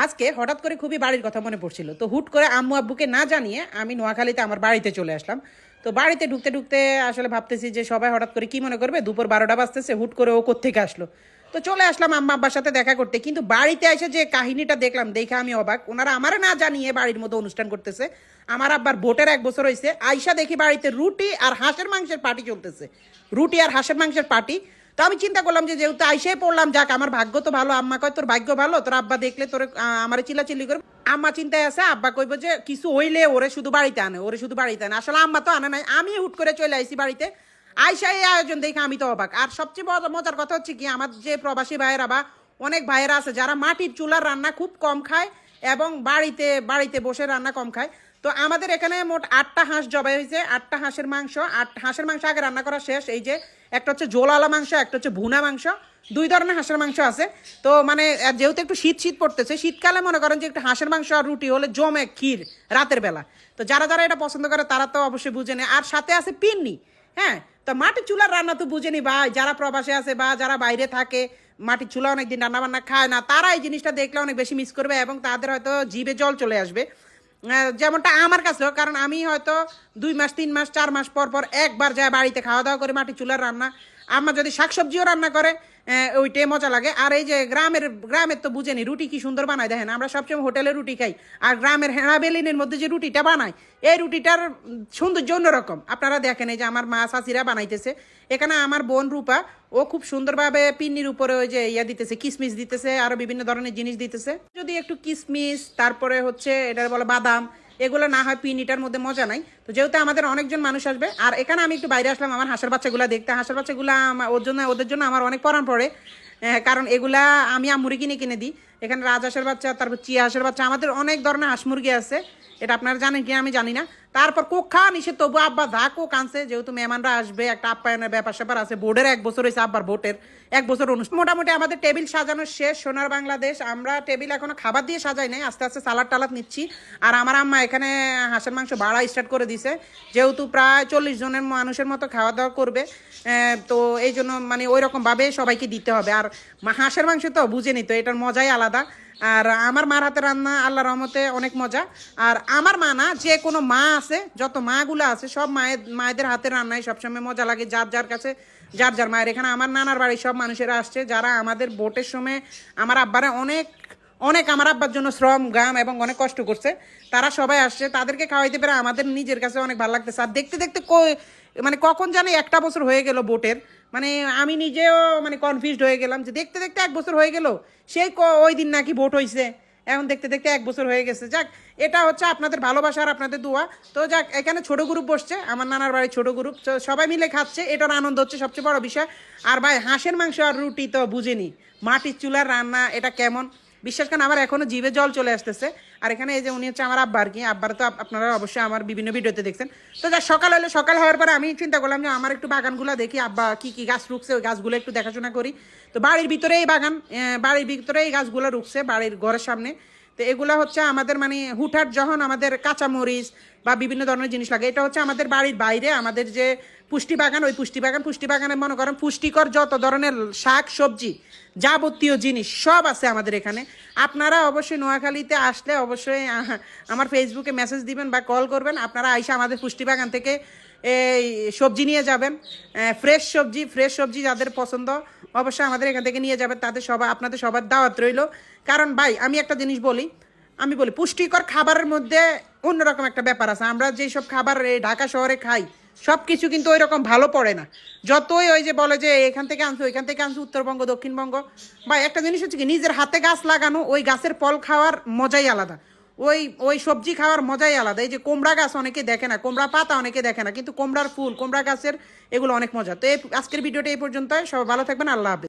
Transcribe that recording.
আজকে হঠাৎ করে খুবই বাড়ির কথা মনে পড়ছিল, তো হুট করে আম্মু আব্বুকে না জানিয়ে আমি নোয়াখালীতে আমার বাড়িতে চলে আসলাম। তো বাড়িতে ঢুকতে ঢুকতে আসলে ভাবতেছি যে সবাই হঠাৎ করে কি মনে করবে, দুপুর 12টা বাজতেছে, হুট করে ও কোত্থেকে আসলো। তো চলে আসলাম আম্মা আব্বার সাথে দেখা করতে, কিন্তু বাড়িতে এসে যে কাহিনীটা দেখলাম দেখে আমি অবাক। ওনারা আমারে না জানিয়ে বাড়ির মধ্যে অনুষ্ঠান করতেছে। আমার আব্বার ভোটের 1 বছর হয়েছে, আইসা দেখি বাড়িতে রুটি আর হাঁসের মাংসের পার্টি চলতেছে। রুটি আর হাঁসের মাংসের পার্টি। তো আমি চিন্তা করলাম যে যেহেতু আইসাই পড়লাম, যাক আমার ভাগ্য তো ভালো। আম্মা কয় তোর ভাগ্য ভালো, তোর আব্বা দেখলে তোর আমার চিল্লাচিল্লি করে। আম্মা চিন্তায় আছে, আব্বা কইব যে কিছু হইলে ওরে শুধু বাড়িতে আনে, ওরে শুধু বাড়িতে আনে। আসলে আম্মা তো আনে নাই, আমি হুট করে চলে আইসি বাড়িতে। আইসা এই আয়োজন দেখে আমি তো অবাক। আর সবচেয়ে মজার কথা হচ্ছে কি, আমার যে প্রবাসী ভাইয়েরা বা অনেক ভাইয়েরা আছে যারা মাটির চুলার রান্না খুব কম খায় এবং বাড়িতে বাড়িতে বসে রান্না কম খায়। তো আমাদের এখানে মোট 8টা হাঁস জবাই হয়েছে, 8টা হাঁসের মাংস। হাঁসের মাংস আগে রান্না করা শেষ। এই যে একটা হচ্ছে জোলালা মাংস, একটা হচ্ছে ভুনা মাংস, 2 ধরনের হাঁসের মাংস আছে। তো মানে যেহেতু একটু শীত শীত পড়তেছে, শীতকালে মনে করেন যে একটু হাঁসের মাংস আর রুটি হলে জমে ক্ষীর রাতের বেলা। তো যারা যারা এটা পছন্দ করে তারা তো অবশ্যই বুঝে নেয়। আর সাথে আছে পিন্নি। হ্যাঁ, তো মাটির চুলার রান্না তো বুঝেনি ভাই, যারা প্রবাসে আছে বা যারা বাইরে থাকে, মাটির চুলা অনেকদিন রান্না বান্না খায় না, তারা এই জিনিসটা দেখলে অনেক বেশি মিস করবে এবং তাদের হয়তো জিভে জল চলে আসবে। যেমনটা আমার কাছেও, কারণ আমি হয়তো 2 মাস 3 মাস 4 মাস পর পর একবার যায় বাড়িতে খাওয়া দাওয়া করে মাটির চুলার রান্না। আম্মা যদি শাকসবজিও রান্না করে ওইটাই মজা লাগে। আর এই যে গ্রামের তো বুঝেনি রুটি কি সুন্দর বানায়। দেখেন আমরা সবসময় হোটেলে রুটি খাই, আর গ্রামের হেঁড়া বেলিনের মধ্যে যে রুটিটা বানায়, এই রুটিটার সৌন্দর্য অন্যরকম। আপনারা দেখেন এই যে আমার মা চাচিরা বানাইতেছে। এখানে আমার বোন রূপা, ও খুব সুন্দরভাবে পিন্নির উপরে ওই যে দিতেছে, কিসমিস দিতেছে, আরো বিভিন্ন ধরনের জিনিস দিতেছে। যদি একটু কিসমিস, তারপরে হচ্ছে এটা বলে বাদাম, এগুলো না হয় পিনিটার মধ্যে মজা নাই। তো যেহেতু আমাদের অনেকজন মানুষ আসবে, আর এখানে আমি একটু বাইরে আসলাম আমার হাঁসের বাচ্চাগুলো দেখতে। হাঁসের বাচ্চাগুলো ওদের জন্য আমার অনেক পরাণ পড়ে, কারণ এগুলা আমি আমুরি কিনে কিনে দিই। এখানে রাজহাঁসের বাচ্চা, তারপর চিয়া হাঁসের বাচ্চা, আমাদের অনেক ধরনের হাঁস মুরগি আছে। এটা আপনারা জানেন কি আমি জানি না। তারপর কোক খাওয়া নিষেধ, তবু আব্বা কোক আনছে, যেহেতু মেহমানরা আসবে, একটা আপ্যায়নের ব্যাপার স্যাপার আছে। বোর্ডের 1 বছর হয়েছে, আব্বার ভোটের 1 বছর অনুষ্ঠান। মোটামুটি আমাদের টেবিল সাজানো শেষ। সোনার বাংলাদেশ, আমরা টেবিল এখনো খাবার দিয়ে সাজাই নাই, আস্তে আস্তে সালাদ টালাদ নিচ্ছি। আর আমার আম্মা এখানে হাঁসের মাংস বাড়া স্টার্ট করে দিছে, যেহেতু প্রায় 40 জনের মানুষের মতো খাওয়া দাওয়া করবে। তো এই জন্য মানে ওই রকমভাবে সবাইকে দিতে হবে। আর হাঁসের মাংস তো বুঝে নিত, এটার মজাই আলাদা। আর আমার মার হাতে রান্না আল্লাহর রহমতে অনেক মজা। আর আমার মা না, যে কোনো মা আছে, যত মাগুলো আছে, সব মায়েদের হাতে রান্নায় সবসময় মজা লাগে। যার যার কাছে যার যার মায়ের। এখানে আমার নানার বাড়ির সব মানুষেরা আসছে, যারা আমাদের ভোটের সময় আমার আব্বারা অনেক অনেক আমার আব্বার জন্য শ্রম গাম এবং অনেক কষ্ট করছে, তারা সবাই আসছে। তাদেরকে খাওয়াইতে পেরে আমাদের নিজের কাছে অনেক ভালো লাগতেছে। আর দেখতে দেখতে মানে কখন জানি 1টা বছর হয়ে গেল ভোটের। মানে আমি নিজেও মানে কনফিউজড হয়ে গেলাম যে দেখতে দেখতে 1 বছর হয়ে গেল। সেই ওই দিন নাকি ভোট হয়েছে, এখন দেখতে দেখতে 1 বছর হয়ে গেছে। যাক, এটা হচ্ছে আপনাদের ভালোবাসা আর আপনাদের দোয়া। তো যাক, এখানে ছোট গ্রুপ বসছে, আমার নানার বাড়ির ছোট গ্রুপ, সবাই মিলে খাচ্ছে, এটার আনন্দ হচ্ছে সবচেয়ে বড় বিষয়। আর ভাই হাঁসের মাংস আর রুটি তো বুঝেনি, মাটির চুলার রান্না এটা কেমন, বিশ্বাস করেন আমার এখনো জিভে জল চলে আসতেছে। আর এখানে এই যে উনি হচ্ছে আমার আব্বা আর কি, আব্বার তো আপনারা অবশ্যই আমার বিভিন্ন ভিডিওতে দেখছেন। তো যা সকাল হলে, সকাল হওয়ার পরে আমি চিন্তা করলাম যে আমার একটু বাগানগুলো দেখি, আব্বা কি কি গাছ রুখছে ওই গাছগুলো একটু দেখাশোনা করি। তো বাড়ির ভিতরে এই বাগান, বাড়ির ভিতরে এই গাছগুলো রুখছে বাড়ির ঘরের সামনে। তো এগুলা হচ্ছে আমাদের মানে হুটহাট যখন আমাদের কাঁচামরিচ বা বিভিন্ন ধরনের জিনিস লাগে, এটা হচ্ছে আমাদের বাড়ির বাইরে আমাদের যে পুষ্টি বাগান, ওই পুষ্টি বাগানে মনে করেন পুষ্টিকর যত ধরনের শাক সবজি যাবতীয় জিনিস সব আছে আমাদের এখানে। আপনারা অবশ্যই নোয়াখালীতে আসলে অবশ্যই আমার ফেসবুকে মেসেজ দিবেন বা কল করবেন, আপনারা আইসা আমাদের পুষ্টি বাগান থেকে এই সবজি নিয়ে যাবেন। ফ্রেশ সবজি যাদের পছন্দ অবশ্যই আমাদের এখান থেকে নিয়ে যাবেন। আপনাদের সবার দাওয়াত রইল। কারণ ভাই আমি একটা জিনিস বলি, পুষ্টিকর খাবারের মধ্যে অন্যরকম একটা ব্যাপার আছে। আমরা যেই সব খাবার ঢাকা শহরে খাই সব কিছু কিন্তু ওই রকম ভালো পড়ে না। যতই ওই যে বলে যে এখান থেকে আনছো ওইখান থেকে আনছো, উত্তরবঙ্গ দক্ষিণবঙ্গ, বা একটা জিনিস হচ্ছে কি, নিজের হাতে গাছ লাগানো ওই গাছের ফল খাওয়ার মজাই আলাদা, ওই সবজি খাওয়ার মজাই আলাদা। এই যে কুমড়া গাছ অনেকে দেখে না, কুমড়া পাতা অনেকে দেখে না, কিন্তু কুমড়ার ফুল, কুমড়া গাছের এগুলো অনেক মজা। তো আজকের ভিডিওটা এই পর্যন্ত। সবাই ভালো থাকবেন, আল্লাহ হাফেজ।